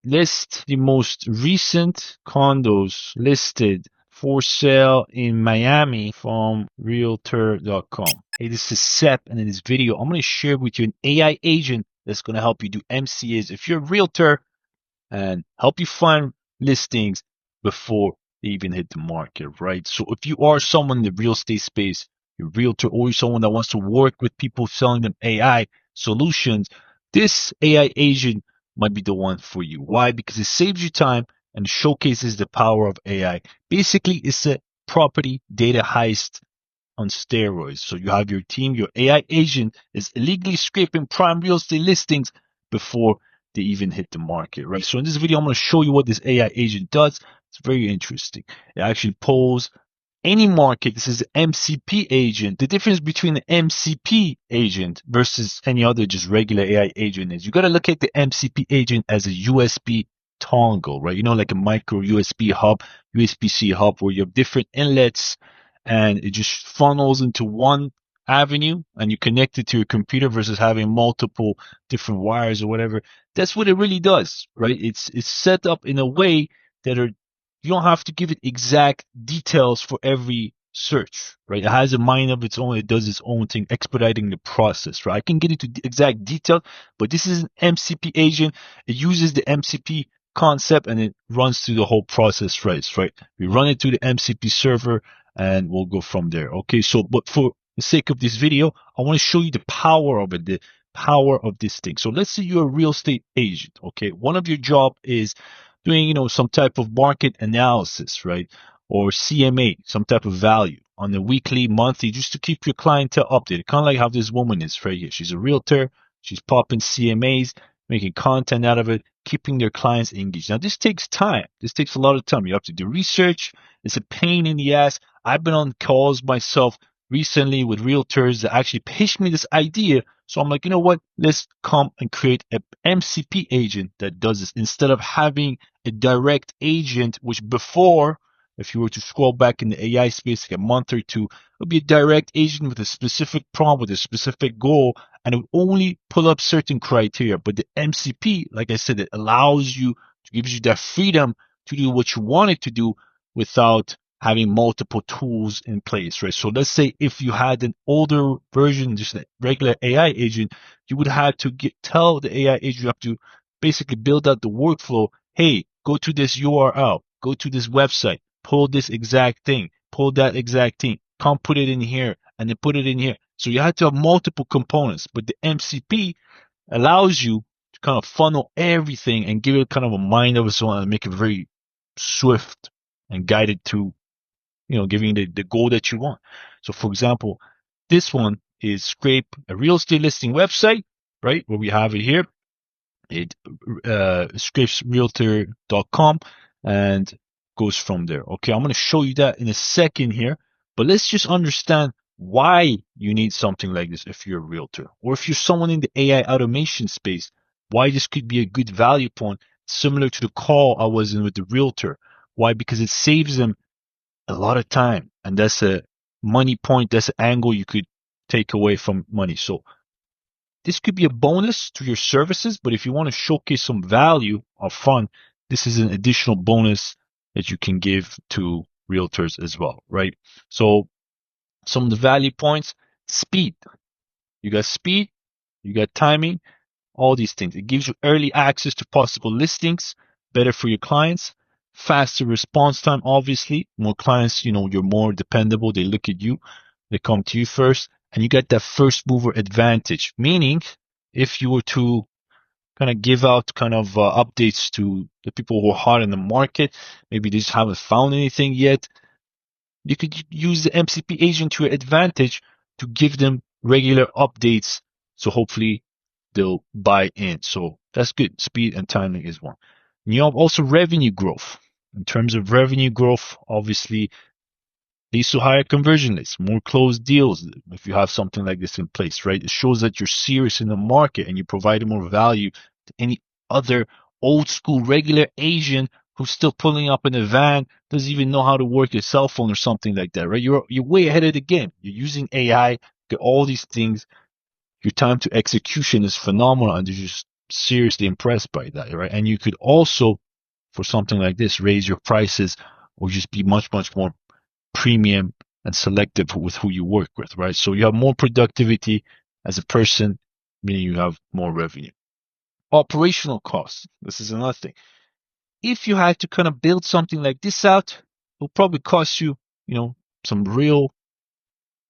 list the most recent condos listed for sale in Miami from Realtor.com. Hey, this is Seth, and in this video, I'm going to share with you an AI agent that's going to help you do MCAs if you're a realtor and help you find listings before they even hit the market, right? So if you are someone in the real estate space, you're a realtor, or you're someone that wants to work with people selling them AI solutions, this AI agent might be the one for you. Why? Because it saves you time and showcases the power of AI. Basically, it's a property data heist on steroids. So you have your team, your AI agent is illegally scraping prime real estate listings before they even hit the market, right? So in this video, I'm going to show you what this AI agent does. It's very interesting. It actually pulls any market. This is an MCP agent. The difference between the MCP agent versus any other just regular AI agent is you got to look at the MCP agent as a USB dongle, right? You know, like a micro USB hub, USB-C hub, where you have different inlets and it just funnels into one avenue and you connect it to your computer versus having multiple different wires or whatever. That's what it really does, right? It's set up in a way that you don't have to give it exact details for every search, right? It has a mind of its own. It does its own thing, expediting the process, right? I can get into exact detail, but this is an MCP agent. It uses the MCP concept and it runs through the whole process, right? We run it through the MCP server and we'll go from there. Okay, so but for the sake of this video, I want to show you the power of it, the power of this thing. So let's say you're a real estate agent. Okay, one of your job is doing, some type of market analysis, right? Or CMA, some type of value on the weekly, monthly, just to keep your clientele updated. Kind of like how this woman is right here. She's a realtor. She's popping CMAs, making content out of it, keeping their clients engaged. Now, this takes time. This takes a lot of time. You have to do research. It's a pain in the ass. I've been on calls myself recently with realtors that actually pitched me this idea. So I'm like, you know what? Let's come and create a MCP agent that does this instead of having a direct agent, which before, if you were to scroll back in the AI space like a month or two, it would be a direct agent with a specific prompt, with a specific goal, and it would only pull up certain criteria. But the MCP, like I said, it allows you, gives you that freedom to do what you want it to do without having multiple tools in place, right? So let's say if you had an older version, just a regular AI agent, you would have to tell the AI agent, you have to basically build out the workflow. Hey, go to this URL, go to this website, pull this exact thing, pull that exact thing, come put it in here, and then put it in here. So you have to have multiple components, but the MCP allows you to kind of funnel everything and give it kind of a mind of its own and make it very swift and guided to, giving the goal that you want. So for example, this one is scrape a real estate listing website, right? Where we have it here. It scrapes realtor.com and goes from there. Okay, I'm going to show you that in a second here, but let's just understand why you need something like this if you're a realtor or if you're someone in the AI automation space, why this could be a good value point, similar to the call I was in with the realtor. Why? Because it saves them a lot of time, and that's a money point, that's an angle you could take away from money. So this could be a bonus to your services, but if you want to showcase some value or fun, this is an additional bonus that you can give to realtors as well, right? So some of the value points: speed. You got speed, you got timing, all these things. It gives you early access to possible listings, better for your clients, faster response time, obviously. More clients, you're more dependable. They look at you, they come to you first, and you get that first mover advantage. Meaning, if you were to kind of give out kind of updates to the people who are hot in the market, maybe they just haven't found anything yet, you could use the MCP agent to your advantage to give them regular updates. So hopefully they'll buy in. So that's good. Speed and timing is one. And you have also revenue growth. In terms of revenue growth, obviously leads to higher conversion rates, more closed deals if you have something like this in place, right? It shows that you're serious in the market and you provide more value to any other old school regular Asian who's still pulling up in a van, doesn't even know how to work a cell phone or something like that, right? You're way ahead of the game. You're using AI, get all these things. Your time to execution is phenomenal, and there's just seriously impressed by that, right? And you could also, for something like this, raise your prices or just be much, much more premium and selective with who you work with, right? So you have more productivity as a person, meaning you have more revenue. Operational costs. This is another thing. If you had to kind of build something like this out, it'll probably cost you, some real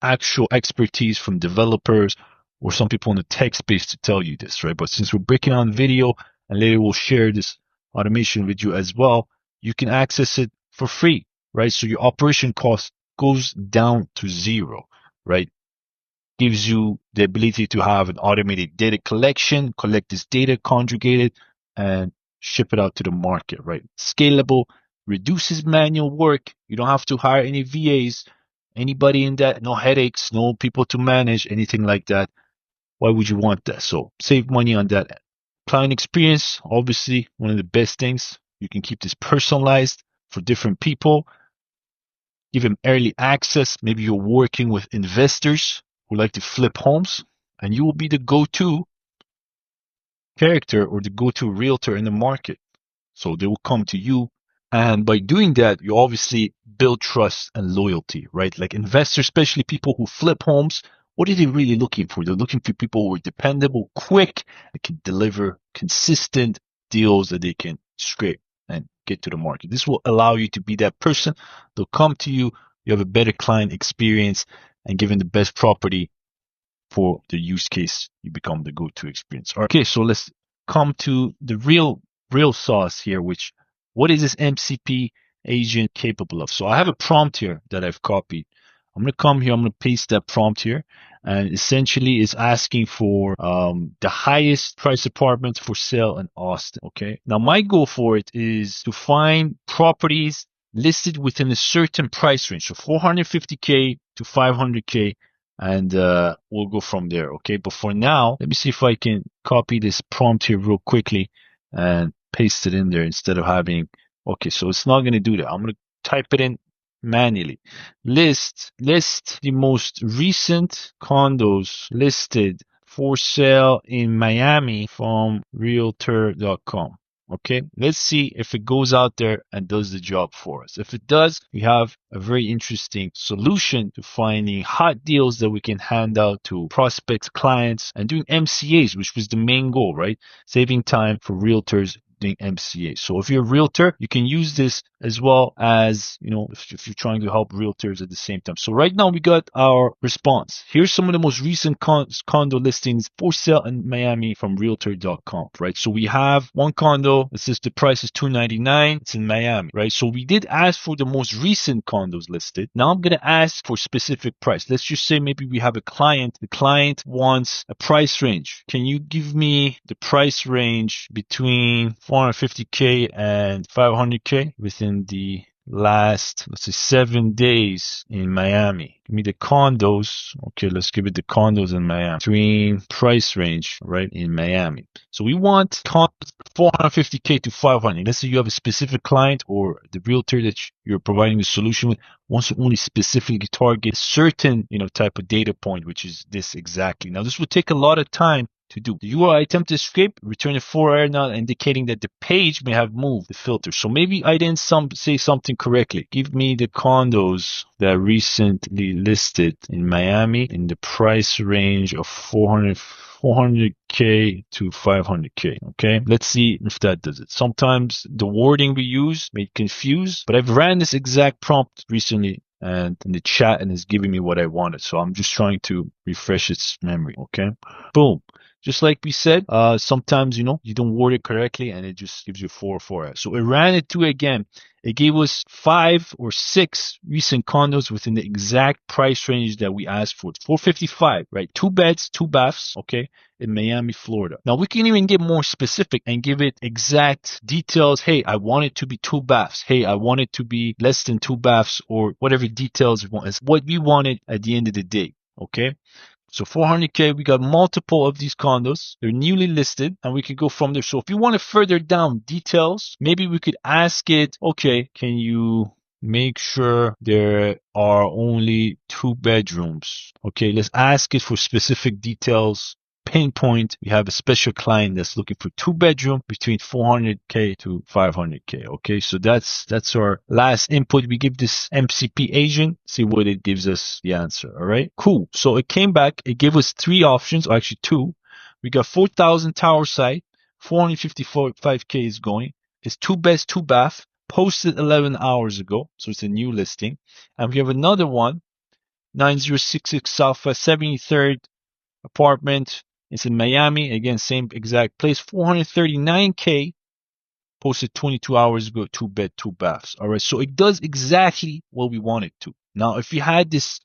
actual expertise from developers or some people in the tech space to tell you this, right? But since we're breaking on video and later we'll share this automation with you as well, you can access it for free, right? So your operation cost goes down to zero, right? Gives you the ability to have an automated data collection, collect this data, conjugate it, and ship it out to the market, right? Scalable, reduces manual work. You don't have to hire any VAs, anybody in that, no headaches, no people to manage, anything like that. Why would you want that? So save money on that. Client experience, obviously, one of the best things. You can keep this personalized for different people. Give them early access. Maybe you're working with investors who like to flip homes, and you will be the go-to character or the go-to realtor in the market. So they will come to you. And by doing that, you obviously build trust and loyalty, right? Like investors, especially people who flip homes, what are they really looking for? They're looking for people who are dependable, quick, that can deliver consistent deals that they can scrape and get to the market. This will allow you to be that person. They'll come to you. You have a better client experience, and given the best property for the use case, you become the go-to experience. Okay, so let's come to the real sauce here, which what is this MCP agent capable of? So I have a prompt here that I've copied. I'm going to come here, I'm going to paste that prompt here, and essentially it's asking for the highest price apartments for sale in Austin. Okay, now my goal for it is to find properties listed within a certain price range, so 450K to 500K, and we'll go from there. Okay, but for now, let me see if I can copy this prompt here real quickly and paste it in there instead of having, okay, so it's not going to do that. I'm going to type it in manually. List the most recent condos listed for sale in Miami from Realtor.com. Okay, let's see if it goes out there and does the job for us. If it does, we have a very interesting solution to finding hot deals that we can hand out to prospects, clients, and doing MCAs, which was the main goal, right? Saving time for realtors doing MCA. So if you're a realtor, you can use this as well as, if you're trying to help realtors at the same time. So right now we got our response. Here's some of the most recent condo listings for sale in Miami from Realtor.com, right? So we have one condo. It says the price is $299. It's in Miami, right? So we did ask for the most recent condos listed. Now I'm going to ask for specific price. Let's just say maybe we have a client. The client wants a price range. Can you give me the price range between 450K and 500K within the last, let's say, 7 days in Miami? Give me the condos. Okay, let's give it the condos in Miami. Between price range, right, in Miami. So we want condos 450K to 500. Let's say you have a specific client or the realtor that you're providing the solution with wants to only specifically target a certain, type of data point, which is this exactly. Now, this would take a lot of time to do. The URI attempt to escape, return a 4 error now indicating that the page may have moved the filter. So maybe I didn't say something correctly. Give me the condos that recently listed in Miami in the price range of 400K to 500K. Okay, let's see if that does it. Sometimes the wording we use may confuse, but I've ran this exact prompt recently and in the chat and it's giving me what I wanted. So I'm just trying to refresh its memory. Okay, boom. Just like we said, sometimes, you don't word it correctly and it just gives you 4. So it ran it through again. It gave us 5 or 6 recent condos within the exact price range that we asked for. 455, right? 2 beds, 2 baths, okay, in Miami, Florida. Now we can even get more specific and give it exact details. Hey, I want it to be 2 baths. Hey, I want it to be less than 2 baths, or whatever details we want. It's what we wanted at the end of the day, okay? So 400K, we got multiple of these condos. They're newly listed and we can go from there. So if you want to further down details, maybe we could ask it, okay, can you make sure there are only 2 bedrooms? Okay, let's ask it for specific details pinpoint we have a special client that's looking for 2 bedroom between 400K to 500K. Okay, so that's our last input. We give this MCP agent, see what it gives us the answer. All right, cool. So it came back, it gave us 3 options, or actually 2. We got 4,000 tower site, 455K is going. It's 2 beds, 2 bath, posted 11 hours ago, so it's a new listing. And we have another one, 9066 Southwest 73rd apartment. It's in Miami. Again, same exact place. 439K, posted 22 hours ago, 2 bed, 2 baths. All right. So it does exactly what we want it to. Now, if we had this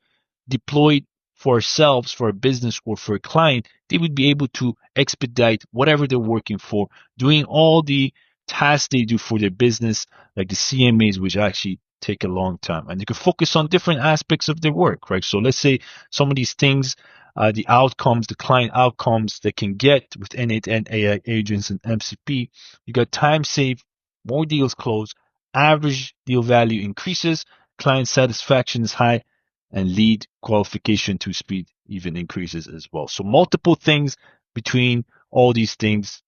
deployed for ourselves, for a business, or for a client, they would be able to expedite whatever they're working for, doing all the tasks they do for their business, like the CMAs, which actually take a long time. And they can focus on different aspects of their work, right? So let's say some of these things, the outcomes, the client outcomes they can get with N8N AI agents and MCP, you got time saved, more deals closed, average deal value increases, client satisfaction is high, and lead qualification to speed even increases as well. So multiple things between all these things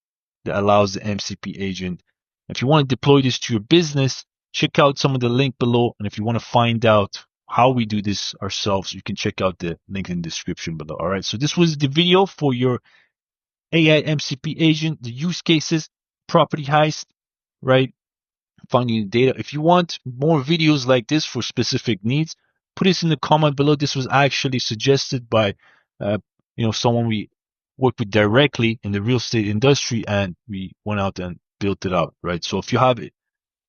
that allows the MCP agent. If you want to deploy this to your business, check out some of the link below. And if you want to find out how we do this ourselves, you can check out the link in the description below. All right. So this was the video for your AI MCP agent, the use cases, property heist, right? Finding the data. If you want more videos like this for specific needs, put this in the comment below. This was actually suggested by, someone we work with directly in the real estate industry, and we went out and built it out, right? So if you have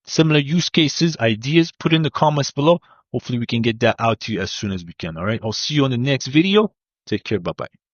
similar use cases, ideas, put in the comments below. Hopefully we can get that out to you as soon as we can. All right. I'll see you on the next video. Take care. Bye-bye.